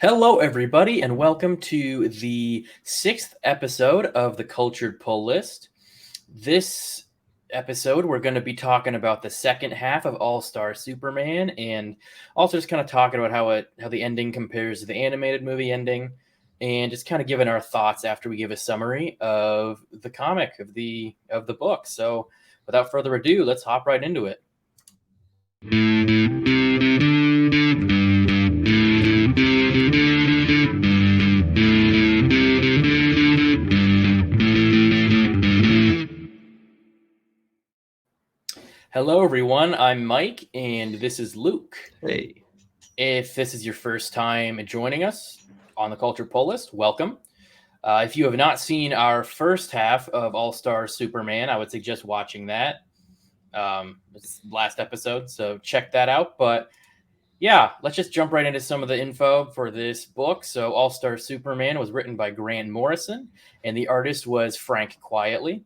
Hello, everybody, and welcome to the sixth episode of the Cultured Pull List. This episode, we're going to be talking about the second half of All-Star Superman, and also just kind of talking about how the ending compares to the animated movie ending, and just kind of giving our thoughts after we give a summary of the comic of the book. So, without further ado, let's hop right into it. Hello, everyone. I'm Mike, and this is Luke. Hey. If this is your first time joining us on the Culture Pull List, welcome. If you have not seen our first half of All-Star Superman, I would suggest watching that. It's last episode, so check that out. But yeah, let's just jump right into some of the info for this book. So All-Star Superman was written by Grant Morrison, and the artist was Frank Quietly.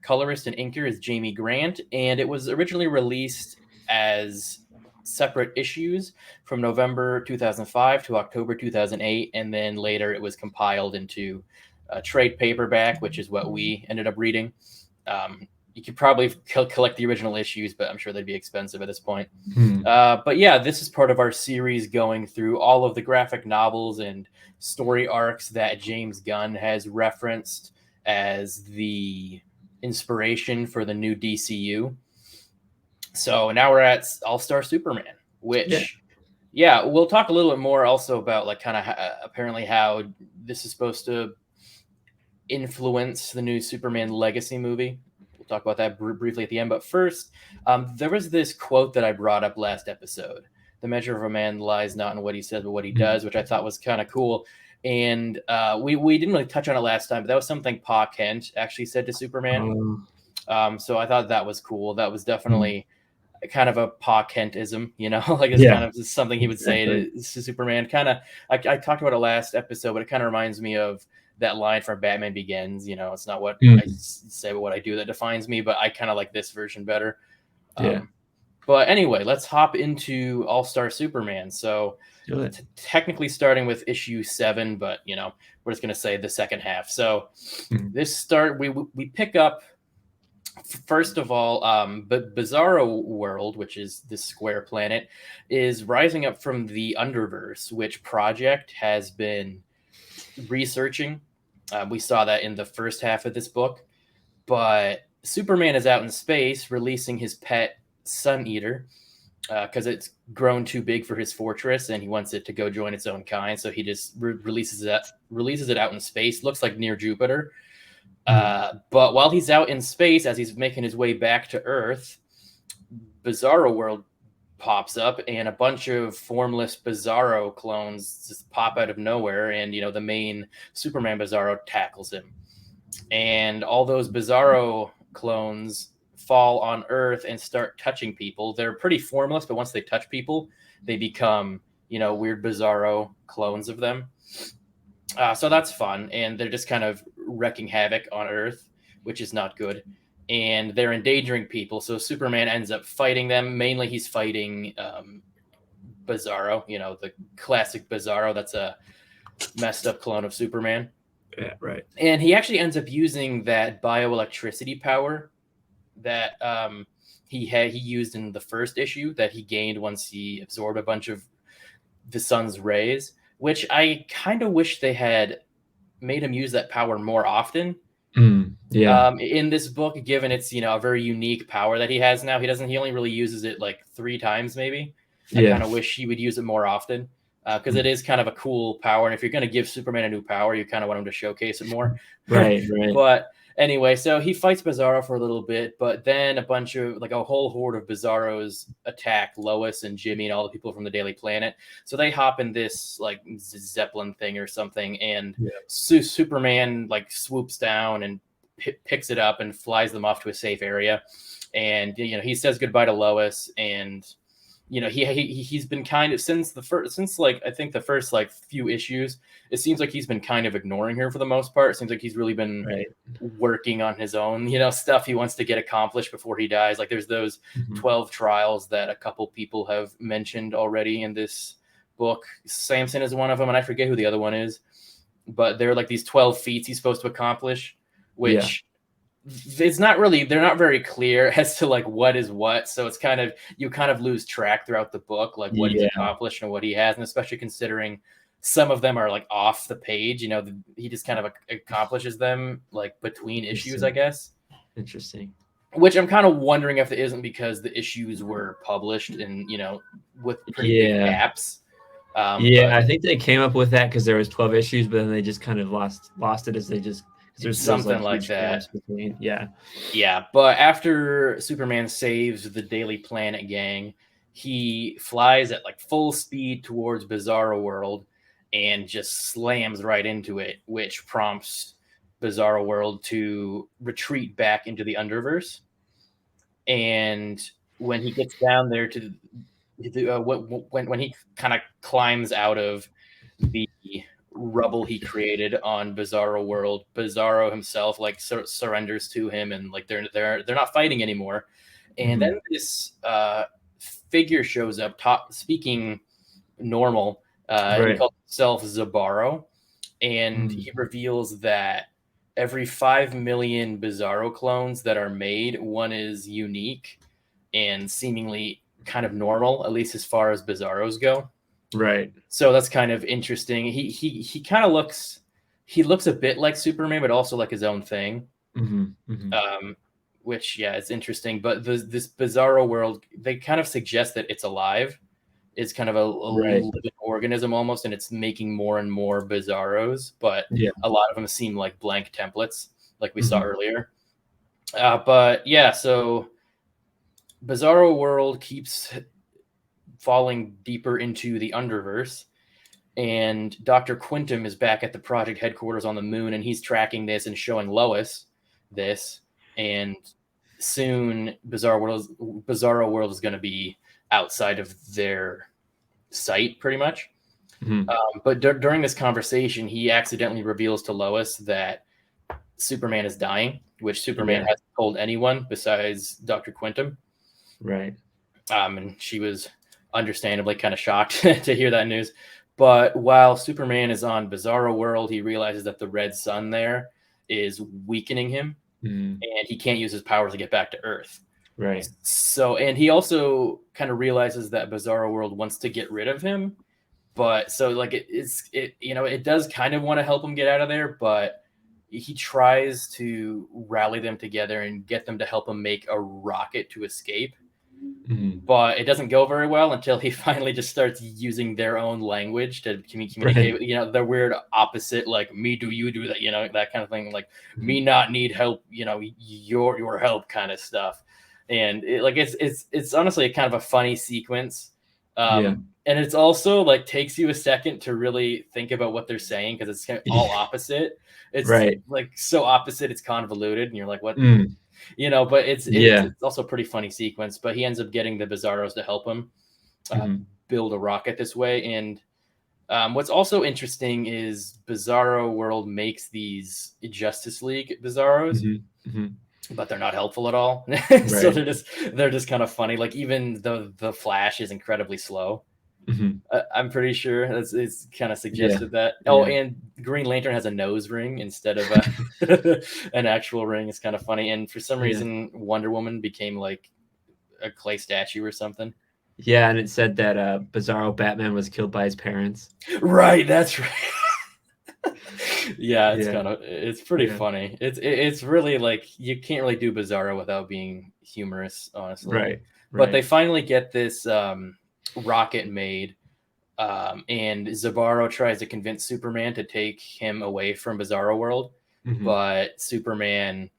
Colorist and inker is Jamie Grant, and it was originally released as separate issues from November 2005 to October 2008, and then later it was compiled into a trade paperback, which is what we ended up reading. You could probably collect the original issues, but I'm sure they'd be expensive at this point. But yeah, this is part of our series going through all of the graphic novels and story arcs that James Gunn has referenced as the inspiration for the new DCU. So now we're at All-Star Superman, which we'll talk a little bit more also about like kind of apparently how this is supposed to influence the new Superman Legacy movie. We'll talk about that briefly at the end. But first, there was this quote that I brought up last episode. The measure of a man lies not in what he says, but what he does, which I thought was kind of cool. And we didn't really touch on it last time, but that was something Pa Kent actually said to Superman. So I thought that was cool. That was definitely kind of a Pa Kentism, like it's kind of something he would say to Superman. Kind of, I talked about it last episode, but it kind of reminds me of that line from Batman Begins. It's not what I say, but what I do that defines me. But I kind of like this version better. But anyway, let's hop into All-Star Superman. So technically starting with issue 7, but we're just going to say the second half. So we pick up, first of all, Bizarro World, which is this square planet, is rising up from the Underverse, which Project has been researching. We saw that in the first half of this book. But Superman is out in space releasing his pet Sun Eater because it's grown too big for his fortress and he wants it to go join its own kind. So he just releases it out in space. Looks like near Jupiter. But while he's out in space, as he's making his way back to Earth, Bizarro World pops up and a bunch of formless Bizarro clones just pop out of nowhere. And, the main Superman Bizarro tackles him. And all those Bizarro clones fall on Earth and start touching people. They're pretty formless, but once they touch people, they become, weird Bizarro clones of them. So that's fun. And they're just kind of wreaking havoc on Earth, which is not good. And they're endangering people. So Superman ends up fighting them. Mainly he's fighting Bizarro, the classic Bizarro. That's a messed up clone of Superman. Yeah, right. And he actually ends up using that bioelectricity power that he used in the first issue that he gained once he absorbed a bunch of the sun's rays, which I kind of wish they had made him use that power more often. In this book, given it's a very unique power that he has now, he only really uses it like 3 times maybe. I kind of wish he would use it more often because it is kind of a cool power, and if you're going to give Superman a new power, you kind of want him to showcase it more. Right. But anyway, so he fights Bizarro for a little bit, but then a whole horde of Bizarros attack Lois and Jimmy and all the people from the Daily Planet. So they hop in this like Zeppelin thing or something, and Superman like swoops down and picks it up and flies them off to a safe area. And he says goodbye to Lois, and he's been kind of since the first few issues, it seems like he's been kind of ignoring her for the most part. It seems like he's really been working on his own, stuff he wants to get accomplished before he dies. Like there's those 12 trials that a couple people have mentioned already in this book. Samson is one of them, and I forget who the other one is. But they're like these 12 feats he's supposed to accomplish, which it's not really, they're not very clear as to like what is what. So it's kind of, you kind of lose track throughout the book, like what he's accomplished and what he has. And especially considering some of them are like off the page, you know, he just kind of accomplishes them like between issues, I guess. Interesting. Which I'm kind of wondering if it isn't because the issues were published in, you know, with pretty big gaps. I think they came up with that because there was 12 issues, but then they just kind of lost it as they just, there's something like that. Between. Yeah. But after Superman saves the Daily Planet gang, he flies at like full speed towards Bizarro World and just slams right into it, which prompts Bizarro World to retreat back into the Underverse. And when he gets down there to when he kind of climbs out of the rubble he created on Bizarro World, Bizarro himself like surrenders to him, and like they're not fighting anymore. And then this figure shows up, speaking normal. He calls himself Zabaro, and he reveals that every 5 million Bizarro clones that are made, one is unique and seemingly kind of normal, at least as far as Bizarros go. Right. So that's kind of interesting. He kind of looks a bit like Superman, but also like his own thing. Which it's interesting. But this Bizarro World, they kind of suggest that it's alive. It's kind of a living organism almost, and it's making more and more Bizarros, but a lot of them seem like blank templates, like we saw earlier. So Bizarro World keeps falling deeper into the Underverse, and Dr. Quintum is back at the project headquarters on the moon, and he's tracking this and showing Lois this, and soon Bizarro World is going to be outside of their sight, pretty much. But during this conversation, he accidentally reveals to Lois that Superman is dying, which Superman hasn't told anyone besides Dr. Quintum. Right. And she was understandably kind of shocked to hear that news. But while Superman is on Bizarro World, he realizes that the red sun there is weakening him, and he can't use his powers to get back to Earth. Right. So, and he also kind of realizes that Bizarro World wants to get rid of him, but so like it does kind of want to help him get out of there, but he tries to rally them together and get them to help him make a rocket to escape. But it doesn't go very well until he finally just starts using their own language to communicate. You know, the weird opposite, like me do, you do that, you know, that kind of thing, like me not need help, you know, your help kind of stuff. And it's honestly a kind of a funny sequence. And it's also like takes you a second to really think about what they're saying, because it's kind of all opposite. It's like so opposite, it's convoluted, and you're like, what? You know, but it's also a pretty funny sequence. But he ends up getting the Bizarros to help him build a rocket this way. And what's also interesting is Bizarro World makes these Justice League Bizarros, but they're not helpful at all. So they're just kind of funny. Like even the Flash is incredibly slow. I'm pretty sure it's kind of suggested that. Oh, and Green Lantern has a nose ring instead of an actual ring. It's kind of funny. And for some reason, Wonder Woman became like a clay statue or something. Yeah, and it said that Bizarro Batman was killed by his parents. Right, that's right. It's pretty funny. It's really like you can't really do Bizarro without being humorous, honestly. Right. But they finally get this rocket made, and Zabaro tries to convince Superman to take him away from Bizarro World, but Superman,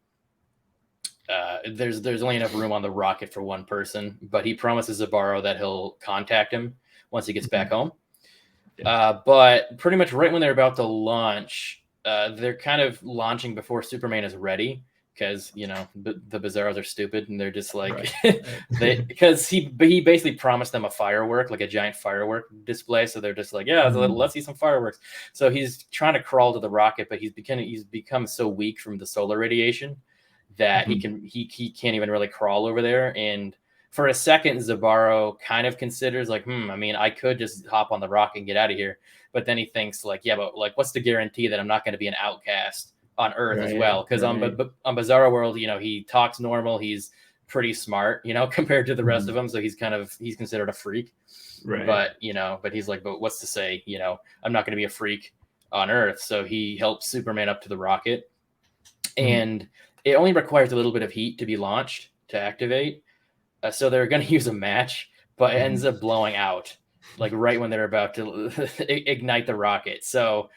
there's only enough room on the rocket for one person, but he promises Zabaro that he'll contact him once he gets back home. But pretty much right when they're about to launch, they're kind of launching before Superman is ready, because you know the Bizarros are stupid, and they're just like because he basically promised them a firework, like a giant firework display. So they're just like, let's see some fireworks. So he's trying to crawl to the rocket, but he's become so weak from the solar radiation that he can't even really crawl over there. And for a second, Zabaro kind of considers like, I mean, I could just hop on the rocket and get out of here. But then he thinks like, yeah, but like, what's the guarantee that I'm not going to be an outcast on Earth as well? Because on Bizarro World, he talks normal. He's pretty smart, compared to the rest of them. So he's considered a freak. Right. But he's like, but what's to say, I'm not going to be a freak on Earth. So he helps Superman up to the rocket. And it only requires a little bit of heat to be launched to activate. So they're going to use a match, but it ends up blowing out, like right when they're about to ignite the rocket. So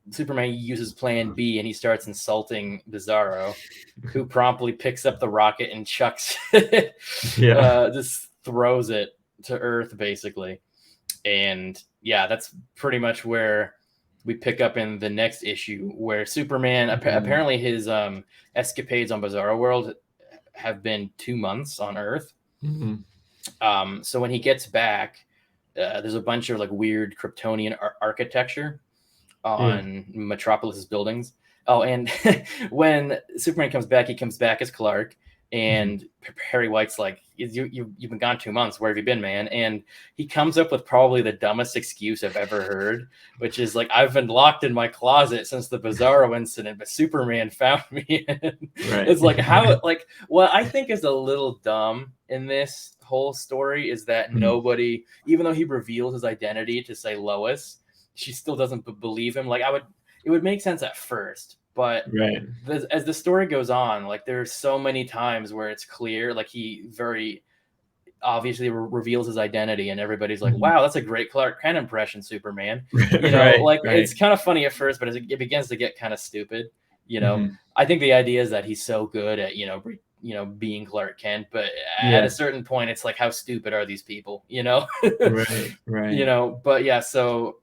Superman uses Plan B, and he starts insulting Bizarro, who promptly picks up the rocket and chucks it. Just throws it to Earth, basically. And yeah, that's pretty much where we pick up in the next issue, where Superman apparently his escapades on Bizarro World have been 2 months on Earth. So when he gets back, there's a bunch of like weird Kryptonian architecture on Metropolis's buildings. Oh, and when Superman comes back, he comes back as Clark, and Perry White's like, you've been gone 2 months. Where have you been, man? And he comes up with probably the dumbest excuse I've ever heard, which is like, I've been locked in my closet since the Bizarro incident, but Superman found me. It's like, how, like, what I think is a little dumb in this whole story is that nobody, even though he reveals his identity to say Lois, she still doesn't believe him. Like, it would make sense at first. But as the story goes on, like there's so many times where it's clear, like he very obviously reveals his identity, and everybody's like, "Wow, that's a great Clark Kent impression, Superman." It's kind of funny at first, but as it begins to get kind of stupid, I think the idea is that he's so good at being Clark Kent, but at a certain point, it's like, how stupid are these people? But yeah, so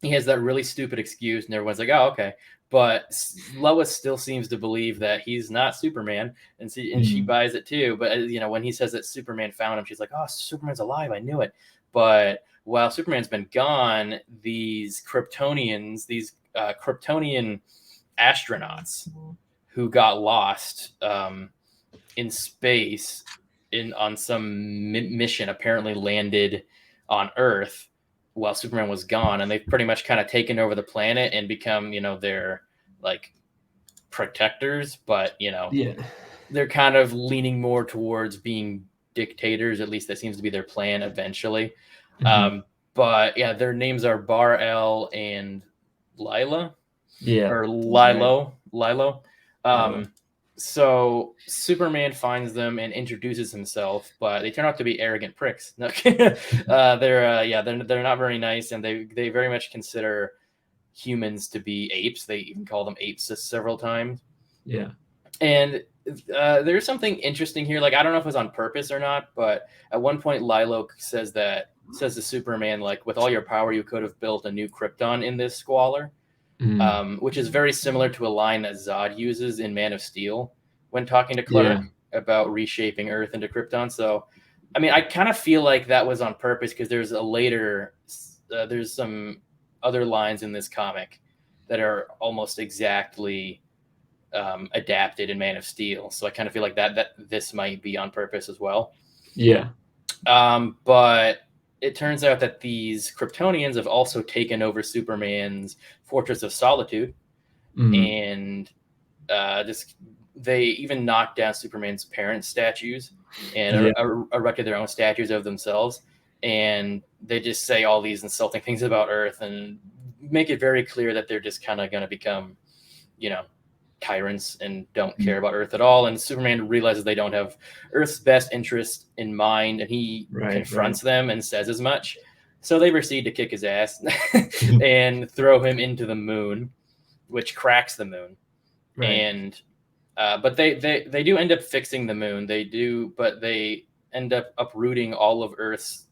he has that really stupid excuse, and everyone's like, "Oh, okay." But Lois still seems to believe that he's not Superman, and she buys it too. But when he says that Superman found him, she's like, "Oh, Superman's alive! I knew it." But while Superman's been gone, these Kryptonian astronauts who got lost in space on some mission apparently landed on Earth while Superman was gone, and they've pretty much kind of taken over the planet and become, their like protectors, but they're kind of leaning more towards being dictators. At least that seems to be their plan eventually. But yeah, their names are Bar-El and Lila. Or Lilo. So Superman finds them and introduces himself, but they turn out to be arrogant pricks. They're not very nice, and they very much consider humans to be apes. They even call them apes several times. Yeah. And there's something interesting here. Like, I don't know if it was on purpose or not, but at one point Lilo says to Superman, like, with all your power, you could have built a new Krypton in this squalor. Which is very similar to a line that Zod uses in Man of Steel when talking to Clark about reshaping Earth into Krypton. So, I mean, I kind of feel like that was on purpose, because there's some other lines in this comic that are almost exactly adapted in Man of Steel. So I kind of feel like that this might be on purpose as well. Yeah. But it turns out that these Kryptonians have also taken over Superman's Fortress of Solitude, and they even knocked down Superman's parents' statues and erected their own statues of themselves. And they just say all these insulting things about Earth and make it very clear that they're just kind of going to become, tyrants and don't care about Earth at all. And Superman realizes they don't have Earth's best interest in mind, and he confronts them and says as much. So they proceed to kick his ass and throw him into the moon, which cracks the moon. And but they do end up fixing the moon. They do, but they end up uprooting all of Earth's,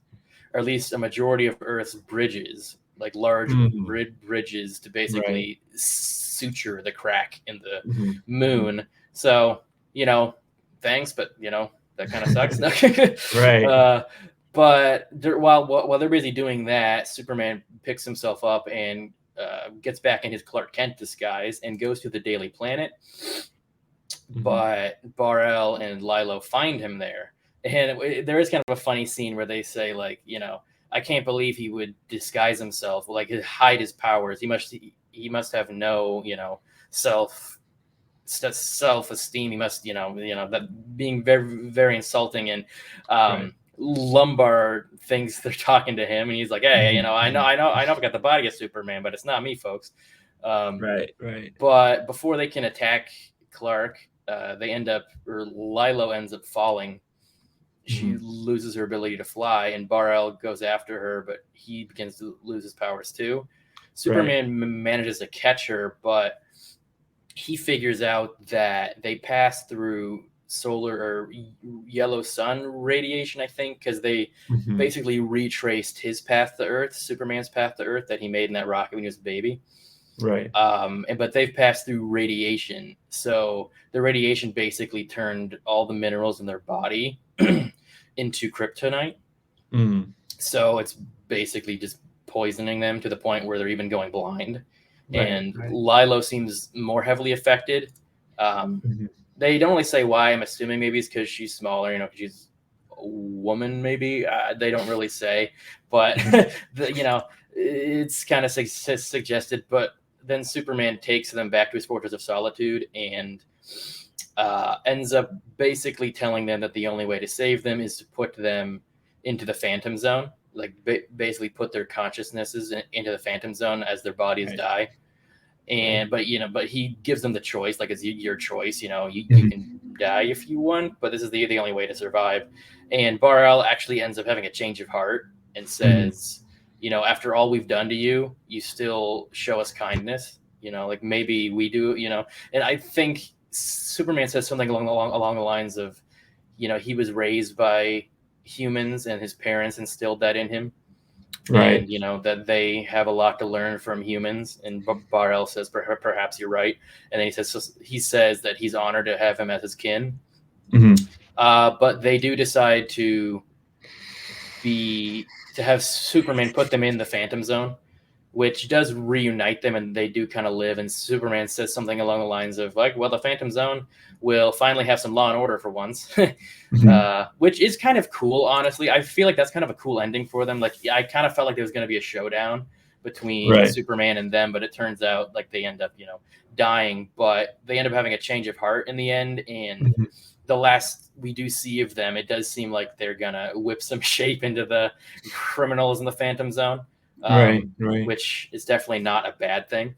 or at least a majority of Earth's bridges, like large bridges, to basically suture the crack in the moon. So, thanks, but that kind of sucks. But while they're busy doing that, Superman picks himself up and gets back in his Clark Kent disguise and goes to the Daily Planet. But Bar-El and Lilo find him there, And there is kind of a funny scene where they say, like, I can't believe he would disguise himself, like hide his powers. He must have no, self esteem. He must, that being very, very insulting. And Right. Lombard thinks they're talking to him, and he's like, "Hey, Mhm, I know, mhm. I've got the body of Superman, but it's not me, folks." Um, Right, right. but before they can attack Clark, they end up, or Lilo ends up falling. She Mhm. loses her ability to fly, and Bar-El goes after her, but he begins to lose his powers too. Right. Superman manages to catch her, but he figures out that they pass through solar or yellow sun radiation, I think, because they Mhm. basically retraced his path to Earth, Superman's path to Earth that he made in that rocket when he was a baby. Right. But they've passed through radiation, so the radiation basically turned all the minerals in their body into kryptonite. Mm. So it's basically just poisoning them to the point where they're even going blind. Right, And right. Lilo seems more heavily affected. Um, Mhm. they don't really say why. I'm assuming maybe it's because she's smaller, 'cause she's a woman, maybe. They don't really say, but Mhm. it's kind of suggested. But then Superman takes them back to his Fortress of Solitude and ends up basically telling them that the only way to save them is to put them into the Phantom Zone, like basically put their consciousnesses into the Phantom Zone as their bodies Right, die. right. But he gives them the choice, like it's your choice. You Mhm. can die if you want, but this is the only way to survive. And Bar-El actually ends up having a change of heart and Mhm. says, after all we've done to you, you still show us kindness. Like maybe we do. And I think Superman says something along the lines of, he was raised by humans and his parents instilled that in him, Right. and that they have a lot to learn from humans. And Bar-El says, perhaps you're right. And then he says that he's honored to have him as his kin. Mhm. But they do decide to have Superman put them in the Phantom Zone, which does reunite them, and they do kind of live. And Superman says something along the lines of, like, well, the Phantom Zone will finally have some law and order for once. Mhm. Which is kind of cool, honestly. I feel like that's kind of a cool ending for them. Like, I kind of felt like there was going to be a showdown between Right. Superman and them, but it turns out like they end up, dying, but they end up having a change of heart in the end. And Mhm. the last we do see of them, it does seem like they're gonna whip some shape into the criminals in the Phantom Zone, Right, right. which is definitely not a bad thing.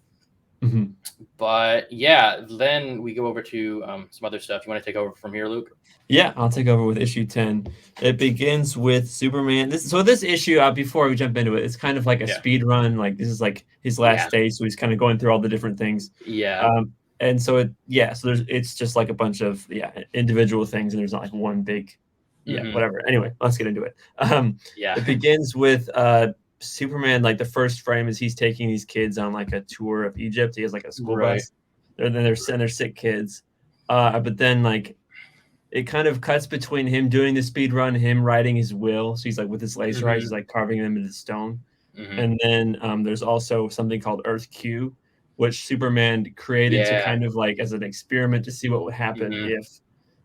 Mhm. But yeah, then we go over to some other stuff. You want to take over from here, Luke? Yeah, I'll take over with issue 10. It begins with Superman. This issue, before we jump into it, it's kind of like a Yeah, speed run. Like this is like his yeah, last day, so he's kind of going through all the different things. yeah. And so it's just like a bunch of individual things, and there's not like one big, Hmm. whatever. Anyway, let's get into it. Yeah. It begins with Superman. Like the first frame is he's taking these kids on like a tour of Egypt. He has like a school Right. bus. They're sick kids. But then like it kind of cuts between him doing the speed run, him writing his will. So he's like with his laser eyes, Hmm. he's like carving them into stone. Hmm. And then there's also something called Earth Q, which Superman created to Yeah. kind of like as an experiment to see what would happen Hmm. if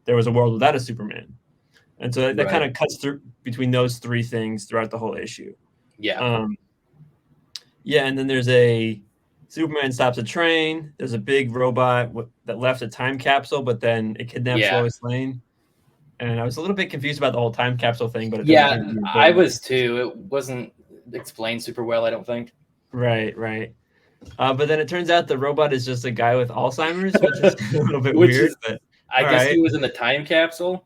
there was a world without a Superman. And so that kind Right. of cuts through between those three things throughout the whole issue. Yeah. Um, yeah, and then there's a Superman stops a train. There's a big robot that left a time capsule, but then it kidnaps Yeah. Lois Lane. And I was a little bit confused about the whole time capsule thing, but it doesn't seem to Yeah. be I important. was too. It wasn't explained super well, I don't think. Right, right. But then it turns out the robot is just a guy with Alzheimer's, which is a little bit Which weird, is, but I all guess right. he was in the time capsule.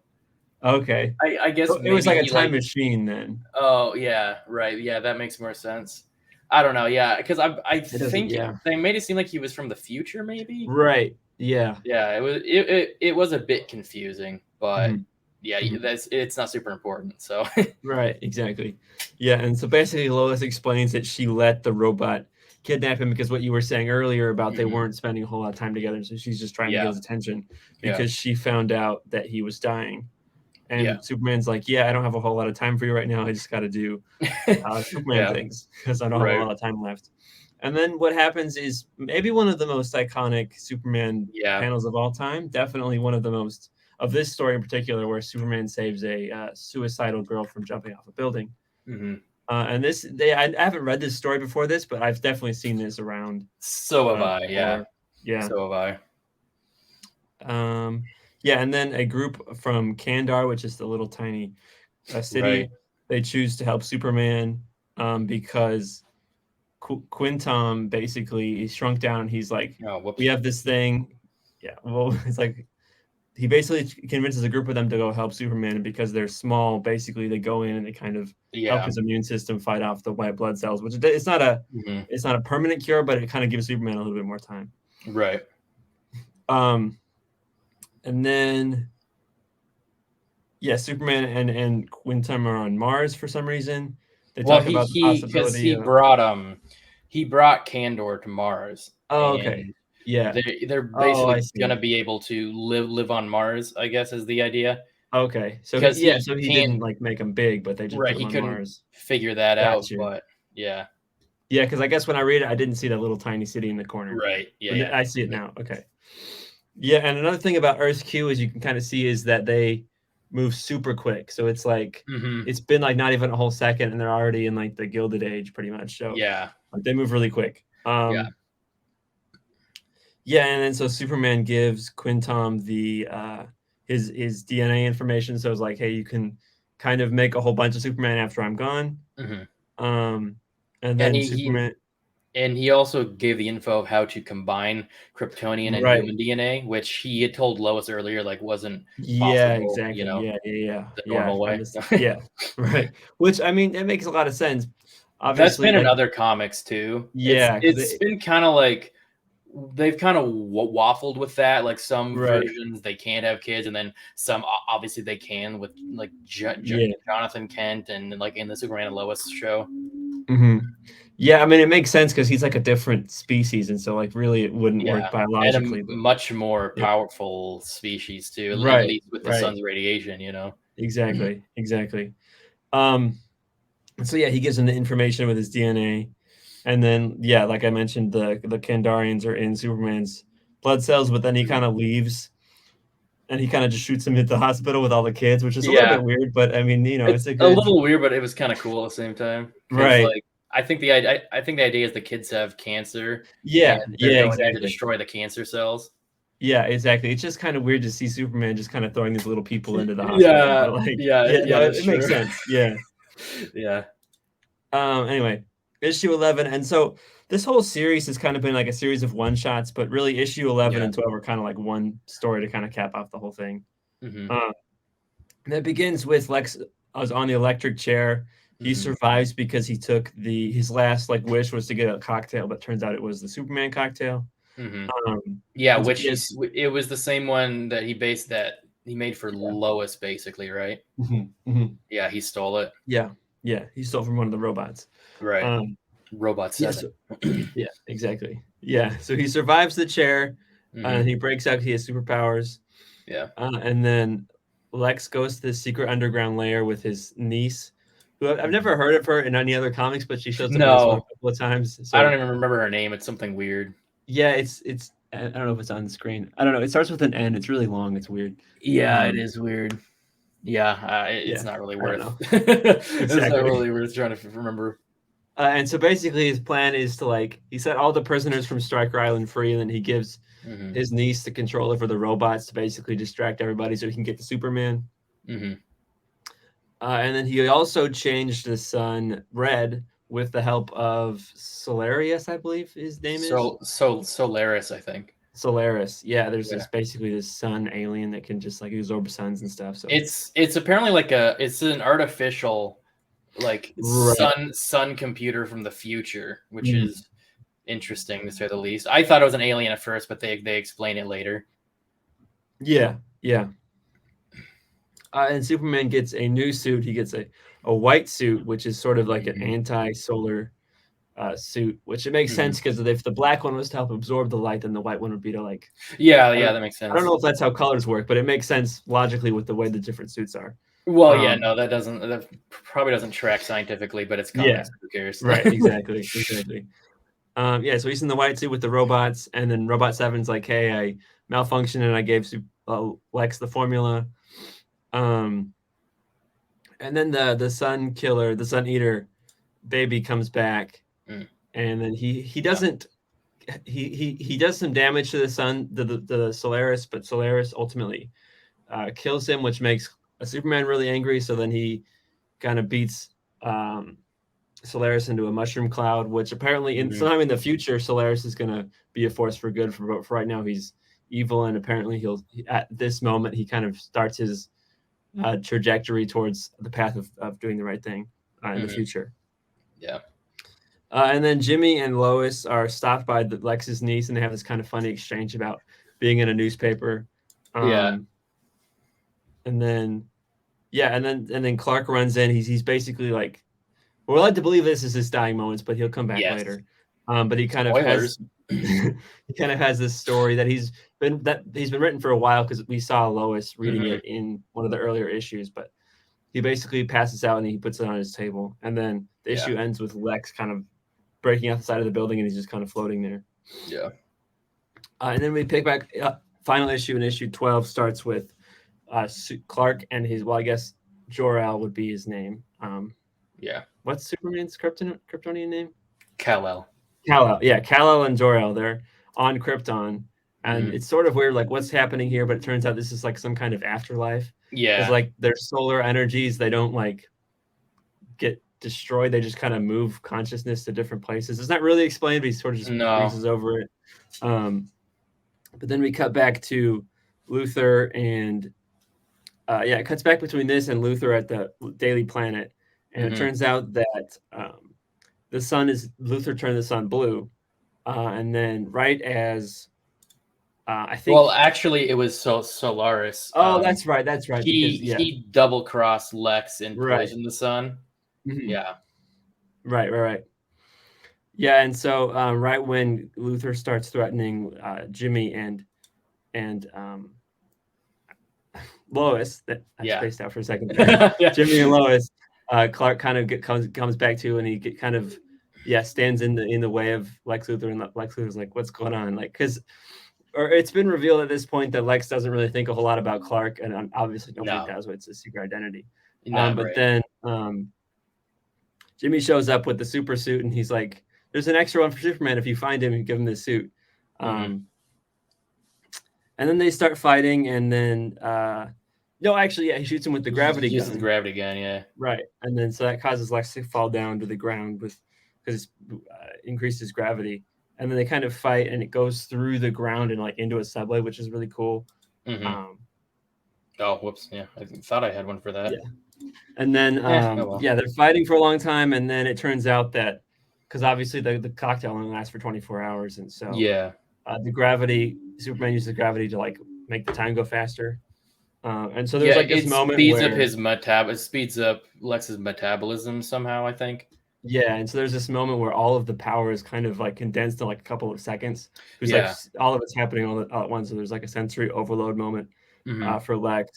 Okay. I guess So it was maybe like a he time like. machine then. Oh yeah, right. Yeah, that makes more sense. I don't know. Yeah, because I It doesn't, think yeah. they made it seem like he was from the future. Maybe. Right. Yeah. Yeah, it was a bit confusing, but Mhm. yeah, Mhm. it's not super important. So Right, exactly. Yeah, and so basically Lois explains that she let the robot kidnap him because what you were saying earlier about they Mhm. weren't spending a whole lot of time together, so she's just trying to get Yeah, his attention yeah, because she found out that he was dying. yeah, And Superman's like, "Yeah, I don't have a whole lot of time for you right now. I just got to do Superman yeah. things because I don't have a Right. lot of time left." And then what happens is maybe one of the most iconic Superman Yeah. panels of all time. Definitely one of the most of this story in particular, where Superman saves a suicidal girl from jumping off a building. Mm-hmm. And I haven't read this story before this, but I've definitely seen this around. So have I. Yeah. Yeah. So have I. Yeah, and then a group from Kandar, which is the little tiny city, Right. they choose to help Superman because Quintom basically he's shrunk down. He's like, Oh, whoops. we have this thing. Yeah, well, it's like he basically convinces a group of them to go help Superman, and because they're small, basically they go in and they kind of help his immune system fight off the white blood cells, which it's not a permanent cure, but it kind of gives Superman a little bit more time. Right. And then Superman and Quintum are on Mars for some reason. They talk about the possibility he brought Kandor to Mars. Oh, okay. Yeah. They're basically gonna be able to live on Mars, I guess, is the idea. Okay. So he didn't like make him big, but they just put him on Mars. Figure that out, but yeah. Yeah, because I guess when I read it, I didn't see that little tiny city in the corner. Right. Yeah. I see it now. Okay. Yeah, and another thing about Earth's Q is you can kind of see is that they move super quick. So it's like it's been like not even a whole second, and they're already in like the Gilded Age, pretty much. So like, they move really quick. Yeah, and then so Superman gives Quintom the his DNA information. So it's like, hey, you can kind of make a whole bunch of Superman after I'm gone. And then Superman. And he also gave the info of how to combine Kryptonian and human DNA, which he had told Lois earlier, like wasn't possible. Exactly. You know, the normal way. Right. Which I mean, it makes a lot of sense. Obviously, that's been in other comics too. Yeah, it's been kind of like they've kind of waffled with that. Like some versions they can't have kids, and then some obviously they can with like Jonathan Kent and like in the Superman and Lois show. Yeah, I mean, it makes sense because he's like a different species, and so like really it wouldn't work biologically. And a much more powerful species too, at least with the sun's radiation, you know. Exactly. So he gives him the information with his DNA, and then like I mentioned, the Kandarians are in Superman's blood cells, but then he kind of leaves, and he kind of just shoots him at the hospital with all the kids, which is a little bit weird, but I mean, it's a little weird, but it was kind of cool at the same time. Right. Like, I think the idea is the kids have cancer. Exactly. To destroy the cancer cells. Yeah, exactly. It's just kind of weird to see Superman just kind of throwing these little people into the hospital. It makes sense. Yeah. Anyway, issue 11, and so this whole series has kind of been like a series of one shots, but really issue 11 and 12 are kind of like one story to kind of cap off the whole thing. And it begins with Lex. I was on the electric chair. He survives because he took his last like wish was to get a cocktail, but turns out it was the Superman cocktail. Which it was the same one that he made for Lois, basically, right? Yeah, he stole it. Yeah, he stole from one of the robots. Right. Robot 7. Yeah, exactly. Yeah, so he survives the chair, and he breaks out. He has superpowers. Yeah. And then Lex goes to the secret underground lair with his niece, who I've never heard of her in any other comics, but she shows up in this one a couple of times. So, I don't even remember her name. It's something weird. Yeah, it's I don't know if it's on the screen. I don't know. It starts with an N. It's really long. It's weird. Yeah, it is weird. Yeah, it's not really worth. It's not really worth trying to remember. And so basically, his plan is to he set all the prisoners from Stryker Island free, and then he gives his niece the controller for the robots to basically distract everybody so he can get to Superman. And then he also changed the sun red with the help of Solarius, I believe his name is. Solaris, I think. Solaris, yeah. There's basically this sun alien that can just absorb suns and stuff. So it's apparently it's an artificial sun computer from the future, which is interesting to say the least. I thought it was an alien at first, but they explain it later. Yeah. And Superman gets a new suit. He gets a white suit, which is sort of like an anti-solar suit, which it makes sense because if the black one was to help absorb the light, then the white one would be to that makes sense. I don't know if that's how colors work, but it makes sense logically with the way the different suits are. Well, that probably doesn't track scientifically, but it's comics. Who cares? Right, exactly. So he's in the white suit with the robots, and then Robot 7's like, hey, I malfunctioned and I gave Lex the formula. And then the sun killer, the sun eater baby comes back, and then he doesn't he does some damage to the sun, the Solaris, but Solaris ultimately kills him, which makes Superman really angry. So then he kind of beats Solaris into a mushroom cloud, which apparently sometime in the future, Solaris is going to be a force for good. For right now, he's evil, and apparently at this moment he kind of starts his trajectory towards the path of doing the right thing in the future. Yeah. And then Jimmy and Lois are stopped by Lex's niece, and they have this kind of funny exchange about being in a newspaper. And then Clark runs in. He's basically like, we're led to believe this is his dying moments, but he'll come back later. But he kind of has this story that he's been written for a while, because we saw Lois reading it in one of the earlier issues. But he basically passes out and he puts it on his table, and then the issue ends with Lex kind of breaking out the side of the building, and he's just kind of floating there. Yeah. And then we pick back final issue, and issue 12 starts with Clark and his, I guess Jor-El would be his name. What's Superman's Kryptonian name? Kal-El. Yeah, Kal-El and Jor-El, they're on Krypton, and it's sort of weird, like what's happening here, but it turns out this is like some kind of afterlife. Yeah. It's like their solar energies, they don't like get destroyed, they just kind of move consciousness to different places. It's not really explained, but he sort of just breezes over it. But then we cut back to Luthor, and it cuts back between this and Luthor at the Daily Planet, and it turns out that Luthor turned the sun blue, and then right as I think, well, actually it was Solaris. That's right. He double crossed Lex and poisoned the sun. Yeah. Right. Yeah, and so right when Luthor starts threatening Jimmy and Lois, that I spaced out for a second. Jimmy and Lois, Clark kind of comes back to, and he kind of stands in the way of Lex Luthor, and Lex Luthor's like, what's going on? Like, it's been revealed at this point that Lex doesn't really think a whole lot about Clark, and obviously nobody does. It's a secret identity. Then Jimmy shows up with the super suit, and he's like, there's an extra one for Superman. If you find him, you give him this suit. And then they start fighting, and then he shoots him with the gravity gun. Uses the gravity gun, yeah. Right. And then so that causes Lex to fall down to the ground because it increases gravity. And then they kind of fight, and it goes through the ground and like into a subway, which is really cool. Oh, whoops. Yeah, I thought I had one for that. Yeah. And then they're fighting for a long time, and then it turns out that, because obviously the cocktail only lasts for 24 hours, and so Superman uses gravity to like make the time go faster. And so there's like this moment where it speeds up Lex's metabolism somehow, I think. Yeah, and so there's this moment where all of the power is kind of like condensed in like a couple of seconds. There's like all of it's happening all at once, so there's like a sensory overload moment for Lex.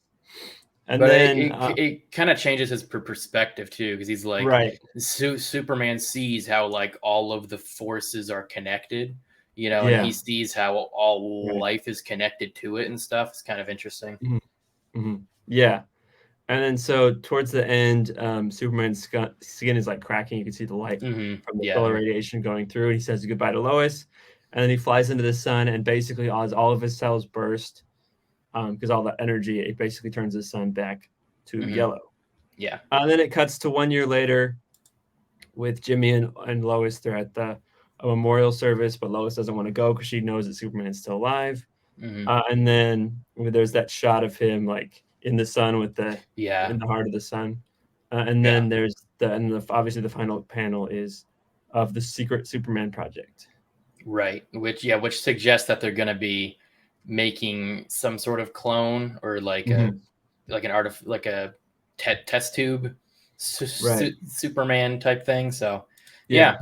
And then it kind of changes his perspective too, because he's like, Superman sees how like all of the forces are connected, and he sees how all life is connected to it and stuff. It's kind of interesting. Yeah. And then so towards the end, Superman's skin is like cracking. You can see the light from the solar radiation going through. And he says goodbye to Lois, and then he flies into the sun, and basically all of his cells burst. Because all that energy, it basically turns the sun back to yellow. Yeah. And then it cuts to 1 year later with Jimmy and Lois. They're at a memorial service, but Lois doesn't want to go because she knows that Superman is still alive. And then there's that shot of him like in the sun with in the heart of the sun. And then there's obviously the final panel is of the secret Superman project. Right. Which suggests that they're going to be making some sort of clone or like a test tube Superman type thing. So yeah.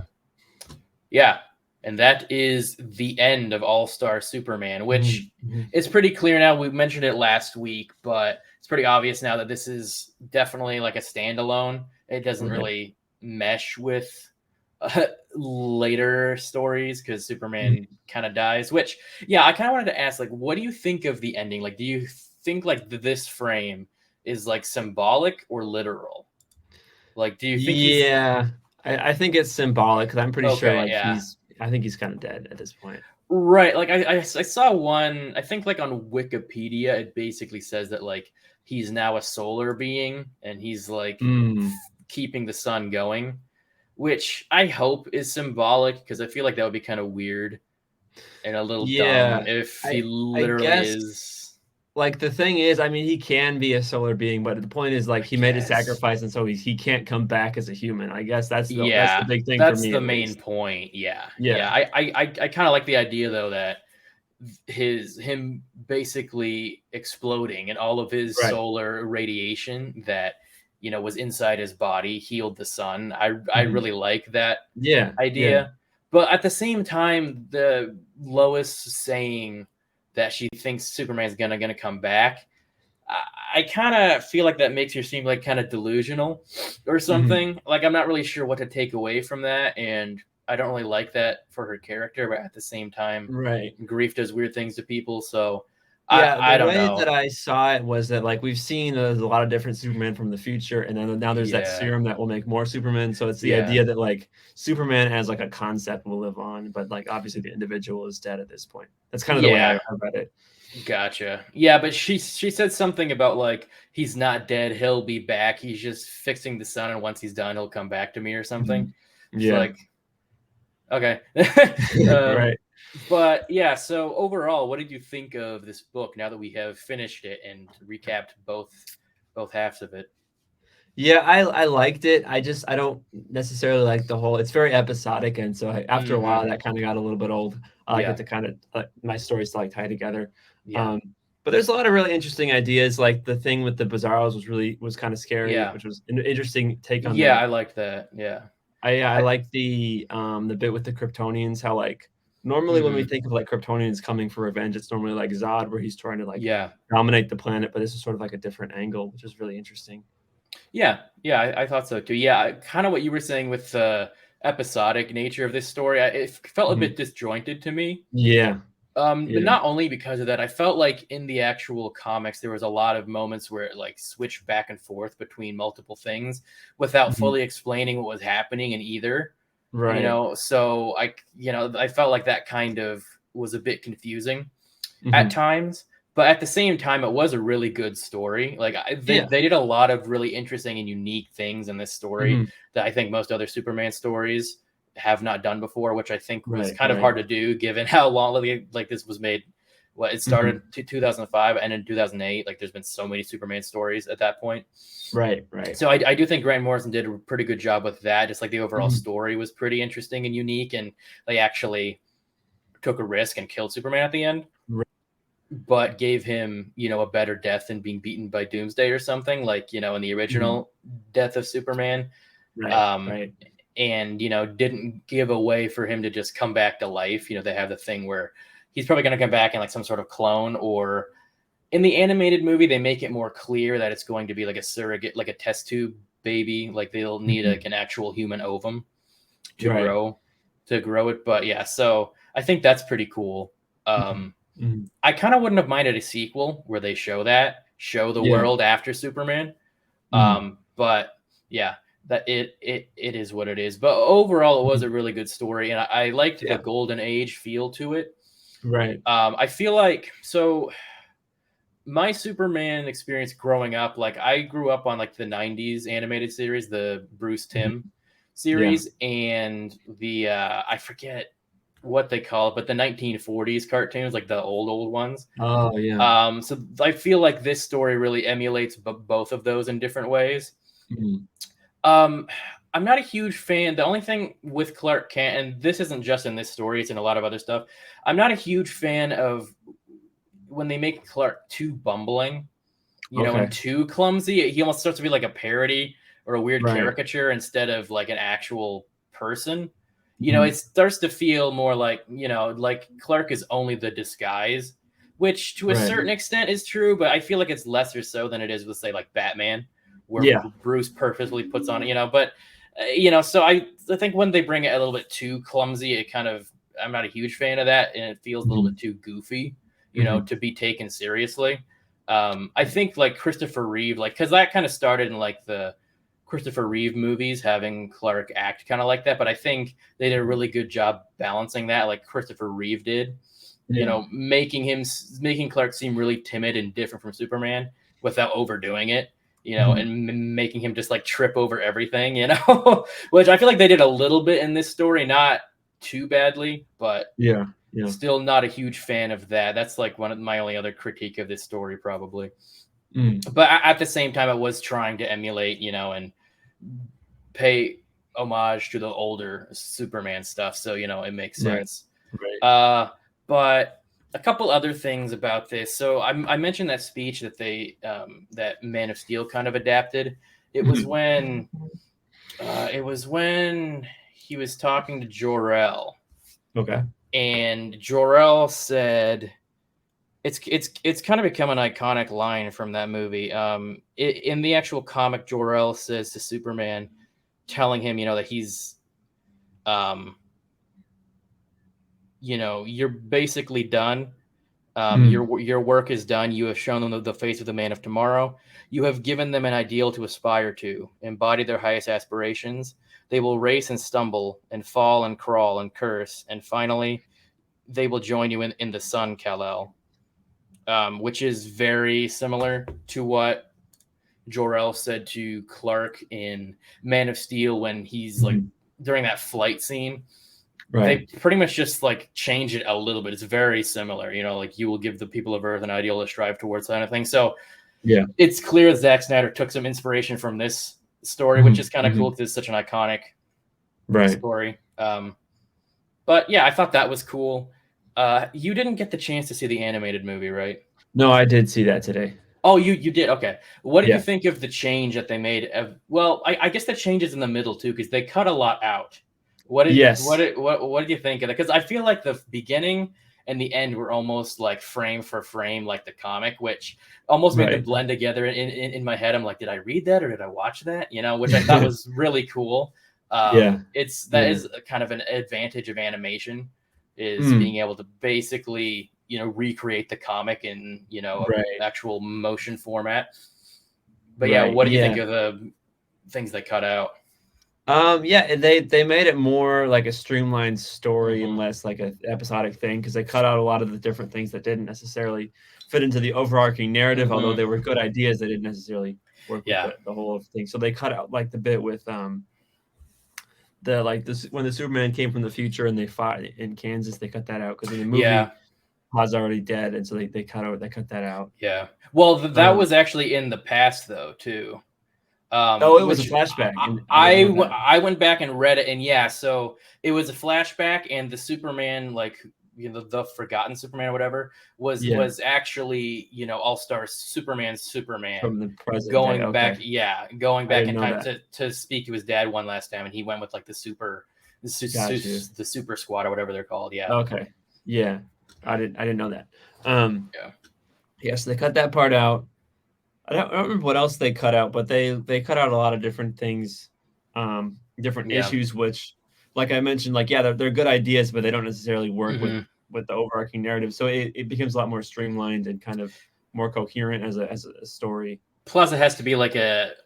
And that is the end of All-Star Superman, which is pretty clear now. We mentioned it last week, but it's pretty obvious now that this is definitely like a standalone. It doesn't really mesh with later stories because Superman kind of dies. Which, yeah, I kind of wanted to ask, like, what do you think of the ending? Like, do you think like this frame is like symbolic or literal? Like, do you think he's? Yeah, I think it's symbolic because I'm pretty sure like Yeah. I think he's kind of dead at this point. Right. Like I saw one, I think like on Wikipedia, it basically says that like he's now a solar being and he's like keeping the sun going, which I hope is symbolic because I feel like that would be kind of weird and a little dumb if he literally is. Like the thing is, I mean, he can be a solar being, but the point is like he made a sacrifice, and so he can't come back as a human. I guess that's the big thing for me. That's the main point. Yeah. I kind of like the idea though that him basically exploding and all of his solar radiation that was inside his body healed the sun. I really like that idea. But at the same time, the Lois saying that she thinks Superman's gonna come back, I kind of feel like that makes her seem like kind of delusional or something. Like I'm not really sure what to take away from that, and I don't really like that for her character. But at the same time, grief does weird things to people, so I don't know. The way that I saw it was that like we've seen a lot of different Superman from the future, and then now there's that serum that will make more Superman. So it's the idea that like Superman as like a concept will live on, but like obviously the individual is dead at this point. That's kind of the way I read it. Gotcha. Yeah, but she said something about like he's not dead, he'll be back. He's just fixing the sun, and once he's done, he'll come back to me or something. Yeah. Like, okay. Right. But yeah, so overall, what did you think of this book now that we have finished it and recapped both halves of it? Yeah, I liked it. I don't necessarily like the whole. It's very episodic, and so after a while, that kind of got a little bit old. I like it to kind of my stories to like tie together. Yeah. But there's a lot of really interesting ideas. Like the thing with the Bizarros was kind of scary, which was an interesting take on. Yeah, I liked that. Yeah. I like the bit with the Kryptonians. How like normally when we think of like Kryptonians coming for revenge, it's normally like Zod, where he's trying to like dominate the planet. But this is sort of like a different angle, which is really interesting. Yeah, I thought so too. Yeah, kind of what you were saying with the episodic nature of this story. It felt a bit disjointed to me. Yeah. But not only because of that, I felt like in the actual comics there was a lot of moments where it like switched back and forth between multiple things without fully explaining what was happening in either. Right. So I felt like that kind of was a bit confusing at times. But at the same time, it was a really good story. Like they did a lot of really interesting and unique things in this story that I think most other Superman stories have not done before, which I think was kind of hard to do given how long like this was made. It started 2005 and in 2008. Like there's been so many Superman stories at that point. Right. So I do think Grant Morrison did a pretty good job with that. Just like the overall story was pretty interesting and unique, and they actually took a risk and killed Superman at the end. But gave him, a better death than being beaten by Doomsday or something, like, in the original Death of Superman. And, didn't give a way for him to just come back to life. They have the thing where he's probably going to come back in like some sort of clone, or in the animated movie, they make it more clear that it's going to be like a surrogate, like a test tube baby. Like they'll need like an actual human ovum to grow it. But yeah, so I think that's pretty cool. I kind of wouldn't have minded a sequel where they show the world after Superman. But yeah, that it is what it is. But overall, it was a really good story, and I liked the golden age feel to it. Right. I feel like my Superman experience growing up, like I grew up on like the 90s animated series, the Bruce Timm series, and the I forget what they call it, but the 1940s cartoons, like the old ones. Oh yeah. So I feel like this story really emulates both of those in different ways. I'm not a huge fan. The only thing with Clark Kent, and this isn't just in this story, it's in a lot of other stuff. I'm not a huge fan of when they make Clark too bumbling, and too clumsy. He almost starts to be like a parody or a weird caricature instead of like an actual person. It starts to feel more like, like Clark is only the disguise, which to a certain extent is true, but I feel like it's lesser so than it is with, say, like Batman, where Bruce purposely puts on, but So I think when they bring it a little bit too clumsy, I'm not a huge fan of that, and it feels a little bit too goofy, to be taken seriously. I think like Christopher Reeve, like, because that kind of started in like the Christopher Reeve movies, having Clark act kind of like that, but I think they did a really good job balancing that, like Christopher Reeve did, making Clark seem really timid and different from Superman without overdoing it, and making him just like trip over everything, which I feel like they did a little bit in this story, not too badly, but still not a huge fan of that. That's like one of my only other critique of this story, probably. But at the same time, it was trying to emulate, and pay homage to the older Superman stuff. So, it makes sense. Right. But a couple other things about this. So I mentioned that speech that that Man of Steel kind of adapted. It was when he was talking to Jor-El. Okay. And Jor-El said, it's kind of become an iconic line from that movie. In the actual comic, Jor-El says to Superman, telling him, that he's, you're basically done. Your work is done. You have shown them the face of the man of tomorrow. You have given them an ideal to aspire to, embody their highest aspirations. They will race and stumble and fall and crawl and curse. And finally, they will join you in the sun, Kal-El. Which is very similar to what Jor-El said to Clark in Man of Steel when he's like during that flight scene. Right. They pretty much just like change it a little bit. It's very similar, like you will give the people of Earth an ideal to strive towards, kind of thing. So it's clear Zack Snyder took some inspiration from this story, which is kind of cool because it's such an iconic story. But yeah, I thought that was cool. You didn't get the chance to see the animated movie, right? No, I did see that today. Oh, you did? Okay. What did you think of the change that they made? Well, I guess the change is in the middle too, because they cut a lot out. What did you think of that? Because I feel like the beginning and the end were almost like frame for frame, like the comic, which almost made them blend together in my head. I'm like, did I read that or did I watch that? Which I thought was really cool. Is kind of an advantage of animation, is being able to basically recreate the comic in actual motion format. But what do you think of the things they cut out? They made it more like a streamlined story and less like an episodic thing, because they cut out a lot of the different things that didn't necessarily fit into the overarching narrative. Although they were good ideas, they didn't necessarily work with the whole thing. So they cut out like the bit with when the Superman came from the future and they fought in Kansas. They cut that out because in the movie Pa's already dead, and so they cut that out. Yeah. Well, that was actually in the past though too. It was a flashback. I went back and read it, and so it was a flashback, and the Superman, like the forgotten Superman or whatever, was actually All-Star Superman from the present going back in time to speak to his dad one last time, and he went with like the super squad or whatever they're called. Yeah. Okay. Yeah. I didn't know that. So they cut that part out. I don't remember what else they cut out, but they cut out a lot of different things, different issues, which, like I mentioned, they're good ideas, but they don't necessarily work with the overarching narrative. So it becomes a lot more streamlined and kind of more coherent as a story. Plus, it has to be like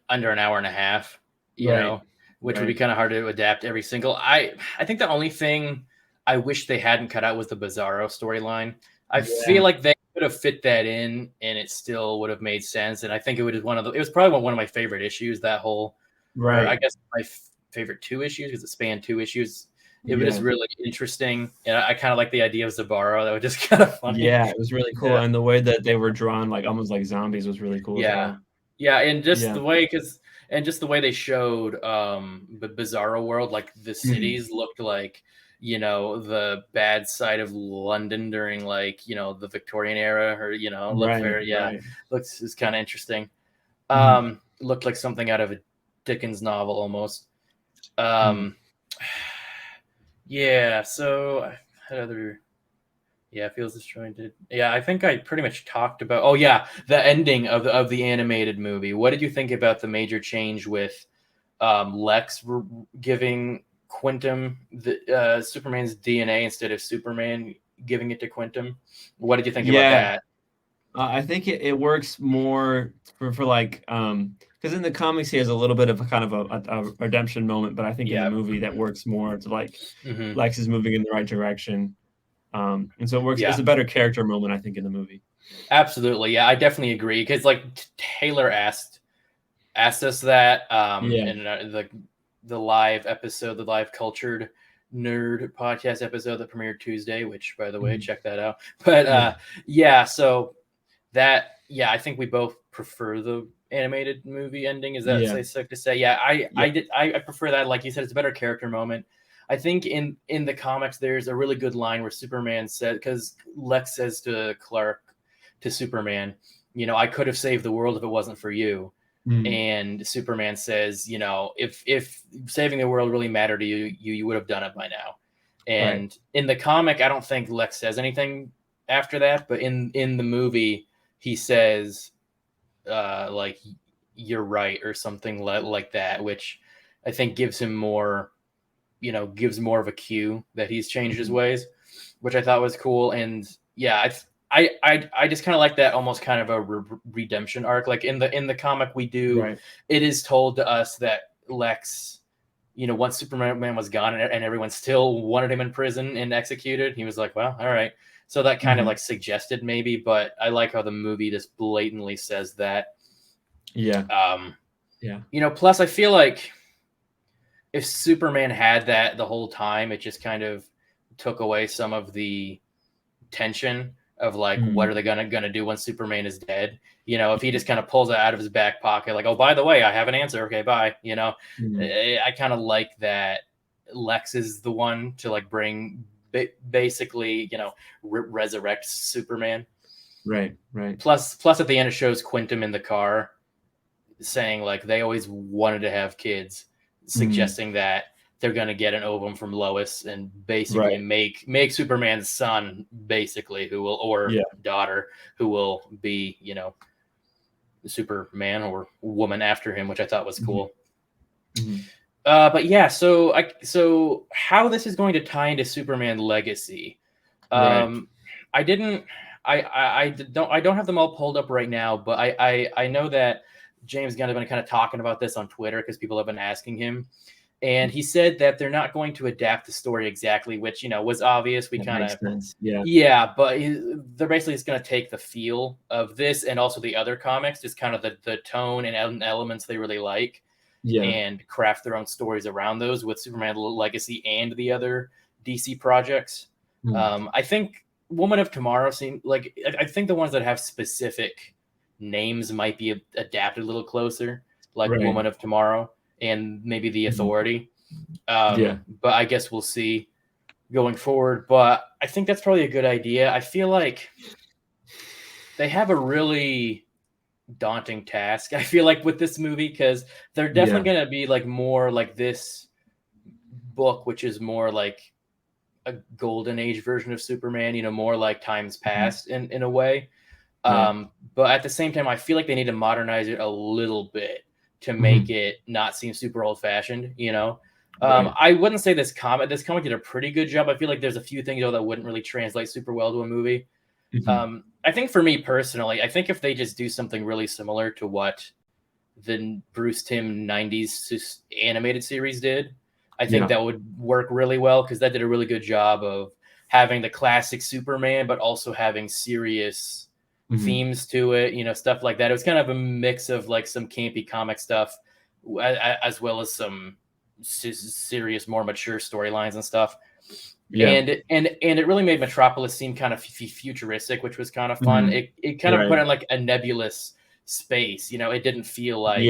under an hour and a half, which would be kind of hard to adapt every single. I think the only thing I wish they hadn't cut out was the Bizarro storyline. I feel like they could have fit that in, and it still would have made sense. And I think it was probably one of my favorite issues. That whole, I guess my favorite 2 issues, because it spanned 2 issues. It was really interesting, and I kind of like the idea of Zabaro. That was just kind of funny. Yeah, it was really cool, and the way that they were drawn, like almost like zombies, was really cool. And just the way they showed the Bizarro world, like the cities looked like the bad side of London during the Victorian era, or looks is kind of interesting. Looked like something out of a Dickens novel almost. So I had other feels disjointed. I think I pretty much talked about the ending of the animated movie. What did you think about the major change with Lex giving Quintum the Superman's DNA instead of Superman giving it to Quintum. What did you think about that? I think it works more for like because in the comics he has a little bit of a kind of a redemption moment, but I think in the movie that works more to like Lex is moving in the right direction, and so it works. It's a better character moment, I think, in the movie. Absolutely, yeah, I definitely agree because like Taylor asked us that in the live episode, the live cultured nerd podcast episode that premiered Tuesday, which by the way, check that out. But so that I think we both prefer the animated movie ending. Is that safe to say? I prefer that. Like you said, it's a better character moment. I think in the comics there's a really good line where Superman said, because Lex says to Clark, to Superman, I could have saved the world if it wasn't for you. And Superman says, if saving the world really mattered to you would have done it by now. And in the comic, I don't think Lex says anything after that, but in the movie, he says, like, you're right, or something like that, which I think gives him more, gives more of a cue that he's changed his ways, which I thought was cool. And I just kind of like that, almost kind of a redemption arc. Like in the comic we do, it is told to us that Lex, once Superman was gone and everyone still wanted him in prison and executed, he was like, well, all right. So that kind of like suggested maybe, but I like how the movie just blatantly says that. Plus I feel like if Superman had that the whole time, it just kind of took away some of the tension of like, what are they gonna do when Superman is dead? If he just kind of pulls it out of his back pocket, like, oh, by the way, I have an answer. Okay, bye. I kind of like that Lex is the one to like bring basically, resurrect Superman. Right. Plus at the end it shows Quintum in the car saying like they always wanted to have kids, suggesting that they're going to get an ovum from Lois and basically make Superman's son, basically, who will, or daughter, who will be, Superman or woman after him, which I thought was cool. But yeah, so how this is going to tie into Superman Legacy. I don't have them all pulled up right now, but I know that James Gunn has been kind of talking about this on Twitter because people have been asking him. And he said that they're not going to adapt the story exactly, which, was obvious. We kind of, but they're basically just going to take the feel of this and also the other comics, just kind of the tone and elements they really like, and craft their own stories around those with Superman Legacy and the other DC projects. I think Woman of Tomorrow seemed like, I think the ones that have specific names might be adapted a little closer, like Woman of Tomorrow and maybe the Authority. But I guess we'll see going forward. But I think that's probably a good idea. I feel like they have a really daunting task, I feel like, with this movie, because they're definitely going to be like more like this book, which is more like a golden age version of Superman, more like times past in a way. But at the same time, I feel like they need to modernize it a little bit to make it not seem super old-fashioned, I wouldn't say this comic did a pretty good job. I feel like there's a few things though that wouldn't really translate super well to a movie. I think for me personally, I think if they just do something really similar to what the Bruce Timm 90s animated series did, I think that would work really well, because that did a really good job of having the classic Superman, but also having serious themes to it, stuff like that. It was kind of a mix of like some campy comic stuff as well as some serious, more mature storylines and stuff. And it really made Metropolis seem kind of futuristic, which was kind of fun. It kind of put in like a nebulous space, it didn't feel like,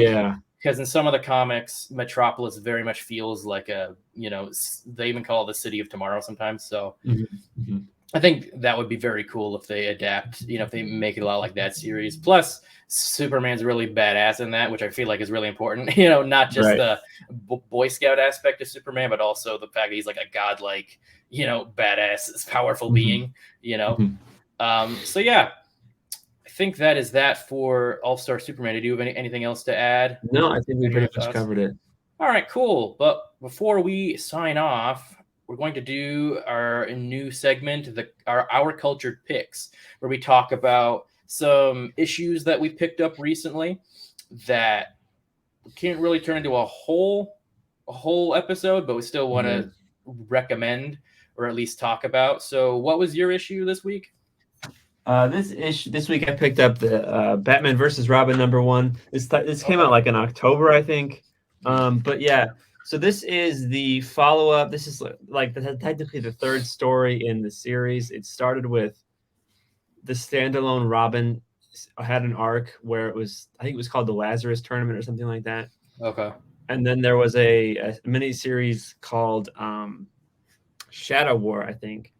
because in some of the comics, Metropolis very much feels like a, they even call it the city of tomorrow sometimes. So I think that would be very cool if they adapt, if they make it a lot like that series. Plus, Superman's really badass in that, which I feel like is really important. Not just the Boy Scout aspect of Superman, but also the fact that he's like a godlike, badass, powerful being. So yeah, I think that is that for All-Star Superman. Did you have anything else to add? No, I think we pretty much covered it. All right, cool. But before we sign off, we're going to do our new segment, our cultured picks, where we talk about some issues that we picked up recently that can't really turn into a whole episode, but we still want to recommend or at least talk about. So, what was your issue this week? This week I picked up the Batman versus Robin #1. This came out like in October, I think. But yeah, so this is the follow-up. This is like technically the third story in the series. It started with the standalone Robin had an arc where I think it was called the Lazarus Tournament or something like that. Okay. And then there was a mini series called Shadow War, I think.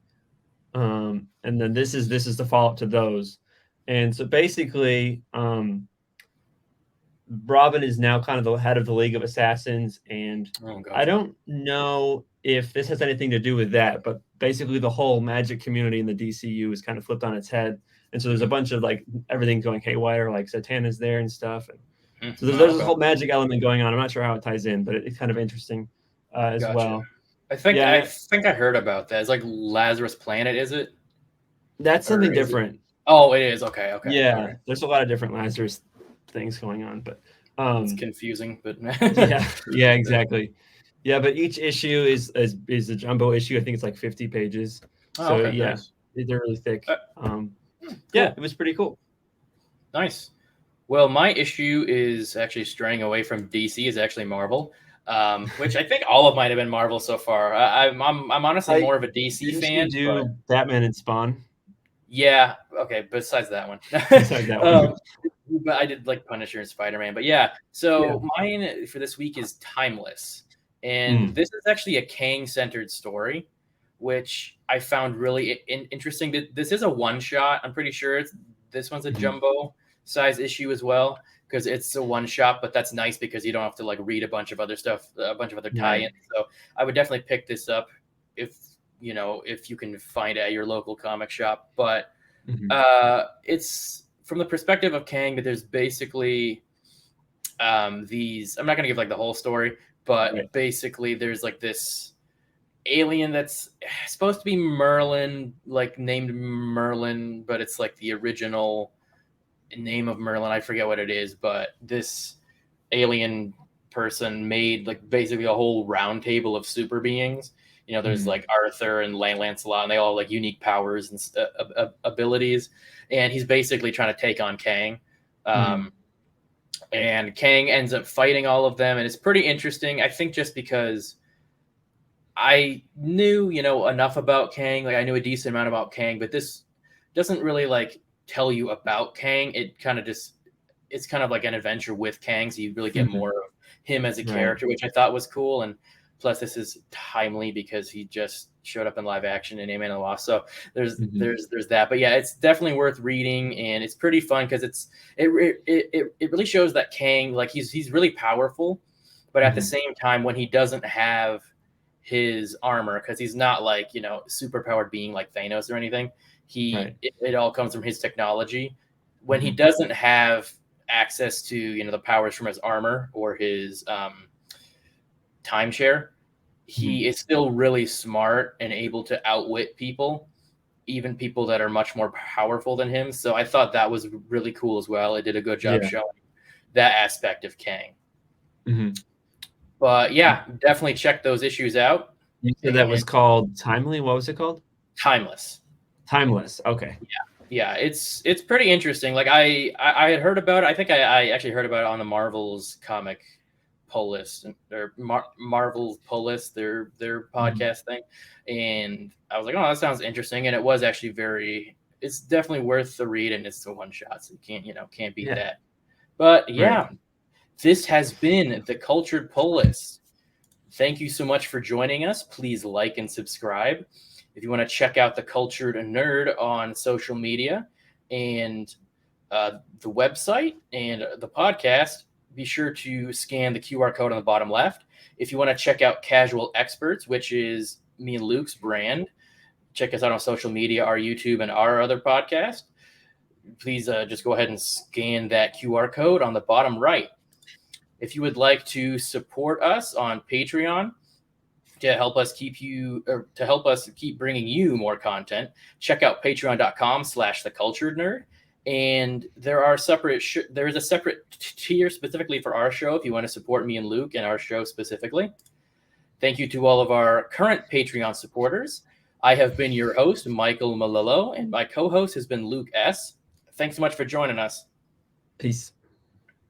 And then this is the follow-up to those. And so basically, Robin is now kind of the head of the League of Assassins, and I don't know if this has anything to do with that, but basically the whole magic community in the DCU is kind of flipped on its head. And so there's a bunch of like everything going haywire, like Satana's there and stuff. And so there's this whole magic element going on. I'm not sure how it ties in, but it's kind of interesting as well. I think I heard about that. It's like Lazarus Planet, is it? That's something different. Oh, it is. Okay. Yeah, right. There's a lot of different Lazarus things going on, but it's confusing. But yeah, exactly. Yeah, but each issue is a jumbo issue. I think it's like 50 pages. So yeah, nice. They're really thick. Cool. Yeah, it was pretty cool. Nice. Well, my issue is actually straying away from DC. Is actually Marvel. Which I think all of mine have been Marvel so far. I'm honestly more of a DC fan. Do Batman and Spawn? Yeah. Okay. Besides that one. But I did like Punisher and Spider-Man. But yeah. So mine for this week is Timeless, and this is actually a Kang-centered story, which I found really interesting. This is a one-shot. I'm pretty sure this one's a jumbo size issue as well, because it's a one shot, but that's nice because you don't have to like read a bunch of other stuff, a bunch of other tie-ins. So I would definitely pick this up if you can find it at your local comic shop. But it's from the perspective of Kang that there's basically these. I'm not gonna give like the whole story, but basically there's like this alien that's supposed to be Merlin, like named Merlin, but it's like the original name of Merlin. I forget what it is, but this alien person made like basically a whole round table of super beings. There's like Arthur and Lancelot, and they all have like unique powers and abilities. And he's basically trying to take on Kang. And Kang ends up fighting all of them. And it's pretty interesting. I think just because I knew, enough about Kang, like I knew a decent amount about Kang, but this doesn't really like tell you about Kang. It's kind of like an adventure with Kang, so you really get more of him as a character, which I thought was cool. And plus this is timely because he just showed up in live action in Ant-Man and the Wasp, so there's that. But yeah, it's definitely worth reading, and it's pretty fun because it really shows that Kang, like he's really powerful, but at the same time when he doesn't have his armor, because he's not like super powered being like Thanos or anything. It all comes from his technology. When he doesn't have access to the powers from his armor or his timeshare, he is still really smart and able to outwit people, even people that are much more powerful than him. So I thought that was really cool as well. It did a good job showing that aspect of Kang. But yeah, definitely check those issues out. You said that was called Timely? What was it called? Timeless. Okay. Yeah, it's pretty interesting. Like I had heard about it. I think I actually heard about it on the Marvel's comic pull list, or Marvel's pull list, their podcast thing. And I was like, oh, that sounds interesting. And it was actually it's definitely worth the read, and it's a one shot, so you can't beat that. But this has been the Cultured Pull List. Thank you so much for joining us. Please like and subscribe. If you want to check out the Cultured Nerd on social media and the website and the podcast, be sure to scan the QR code on the bottom left. If you want to check out Casual Experts, which is me and Luke's brand, check us out on social media, our YouTube, and our other podcast. Please just go ahead and scan that QR code on the bottom right. If you would like to support us on Patreon to help us keep bringing you more content, check out patreon.com/theculturednerd. And there is a separate tier specifically for our show if you want to support me and Luke and our show specifically. Thank you to all of our current Patreon supporters. I have been your host, Michael Malillo, and my co-host has been Luke S. Thanks so much for joining us. Peace.